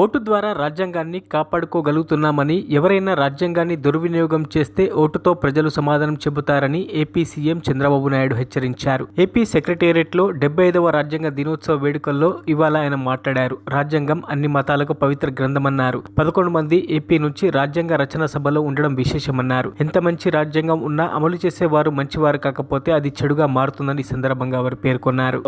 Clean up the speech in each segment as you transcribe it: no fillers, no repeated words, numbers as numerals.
Vote ద్వారా రాజ్యాంగాన్ని కాపాడుకోగలుగుతున్నామని, ఎవరైనా రాజ్యాంగాన్ని దుర్వినియోగం చేస్తే ఓటుతో ప్రజలు సమాధానం చెబుతారని ఏపీ సీఎం చంద్రబాబు నాయుడు హెచ్చరించారు. ఏపీ సెక్రటేరియట్లో 75వ రాజ్యాంగ దినోత్సవ వేడుకల్లో ఇవాళ ఆయన మాట్లాడారు. రాజ్యాంగం అన్ని మతాలకు పవిత్ర గ్రంథమన్నారు. 11 మంది ఏపీ నుంచి రాజ్యాంగ రచన సభలో ఉండడం విశేషమన్నారు. ఎంత మంచి రాజ్యాంగం ఉన్నా అమలు చేసేవారు మంచివారు కాకపోతే అది చెడుగా మారుతుందని ఈ సందర్భంగా వారు పేర్కొన్నారు.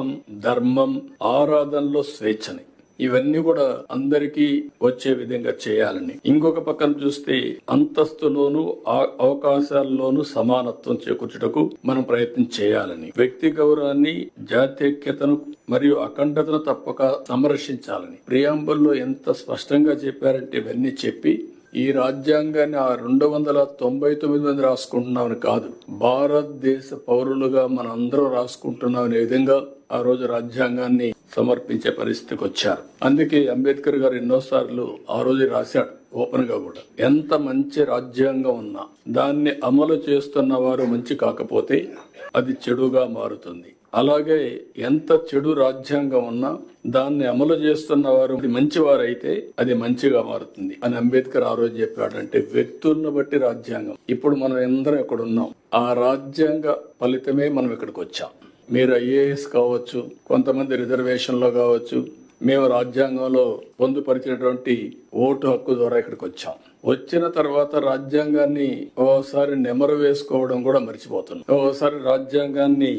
ధర్మం, ఆరాధనలో స్వేచ్ఛని ఇవన్నీ కూడా అందరికీ వచ్చే విధంగా చేయాలని, ఇంకొక పక్కన చూస్తే అంతస్తులోను అవకాశాల్లోనూ సమానత్వం చేకూర్చుటకు మనం ప్రయత్నం చేయాలని, వ్యక్తి గౌరవాన్ని, జాతీయతను మరియు అఖండతను తప్పక సంరక్షించాలని ప్రియాంబుల్లో ఎంత స్పష్టంగా చెప్పారంటే ఇవన్నీ చెప్పి ఈ రాజ్యాంగాన్ని 299 మంది రాసుకుంటున్నామని కాదు, భారతదేశ పౌరులుగా మన అందరం రాసుకుంటున్నాం అనే విధంగా ఆ రోజు రాజ్యాంగాన్ని సమర్పించే పరిస్థితికి వచ్చారు. అందుకే అంబేద్కర్ గారు ఎన్నోసార్లు ఆ రోజు రాశాడు ఓపెన్ గా కూడా, ఎంత మంచి రాజ్యాంగం ఉన్నా దాన్ని అమలు చేస్తున్న వారు మంచి కాకపోతే అది చెడుగా మారుతుంది. అలాగే ఎంత చెడు రాజ్యాంగం ఉన్నా దాన్ని అమలు చేస్తున్న వారు మంచివారైతే అది మంచిగా మారుతుంది అని అంబేద్కర్ ఆ రోజు చెప్పాడంటే, వ్యక్తులను బట్టి రాజ్యాంగం. ఇప్పుడు మనం అందరం ఇక్కడ ఉన్నాం, ఆ రాజ్యాంగ ఫలితమే మనం ఇక్కడికి వచ్చాం. మీరు ఐఏఎస్ కావచ్చు, కొంతమంది రిజర్వేషన్ లో కావచ్చు, మేము రాజ్యాంగంలో పొందుపరిచినటువంటి ఓటు హక్కు ద్వారా ఇక్కడికి వచ్చాం. వచ్చిన తర్వాత రాజ్యాంగాన్ని ఓసారి నెమరు వేసుకోవడం కూడా మర్చిపోతున్నాం. ఓసారి రాజ్యాంగాన్ని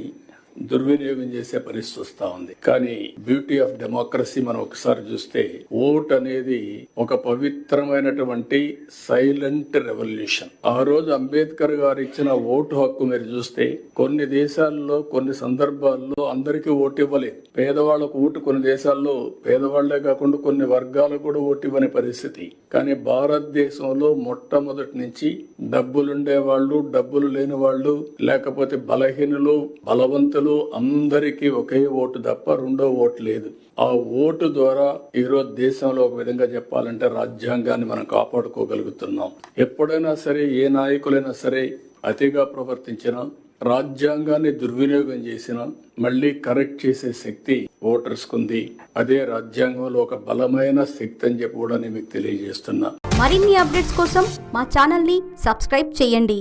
దుర్వినియోగం చేసే పరిస్థితి వస్తా ఉంది. కానీ బ్యూటీ ఆఫ్ డెమోక్రసీ మనం ఒకసారి చూస్తే, ఓట్ అనేది ఒక పవిత్రమైనటువంటి సైలెంట్ రెవల్యూషన్. ఆ రోజు అంబేద్కర్ గారు ఇచ్చిన ఓటు హక్కు మీరు చూస్తే కొన్ని దేశాల్లో కొన్ని సందర్భాల్లో అందరికీ ఓటు ఇవ్వలేదు. పేదవాళ్లకు ఓటు కొన్ని దేశాల్లో పేదవాళ్లే కాకుండా కొన్ని వర్గాలకు కూడా ఓటు ఇవ్వని పరిస్థితి. కానీ భారతదేశంలో మొట్టమొదటి నుంచి డబ్బులుండే వాళ్ళు, డబ్బులు లేని వాళ్ళు, లేకపోతే బలహీనులు, బలవంతులు అందరికీ ఒకే ఓటు తప్ప రెండో ఓటు లేదు. ఆ ఓటు ద్వారా ఈరోజు దేశంలో ఒక విధంగా చెప్పాలంటే రాజ్యాంగాన్ని మనం కాపాడుకోగలుగుతున్నాం. ఎప్పుడైనా సరే ఏ నాయకులైనా సరే అతిగా ప్రవర్తించినా, రాజ్యాంగాన్ని దుర్వినియోగం చేసినా మళ్ళీ కరెక్ట్ చేసే శక్తి ఓటర్స్ కుంది. అదే రాజ్యాంగంలో ఒక బలమైన శక్తి అని చెప్పి కూడా నేను మీకు తెలియజేస్తున్నా. మరిన్ని అప్డేట్స్ కోసం మా ఛానల్ ని సబ్స్క్రైబ్ చేయండి.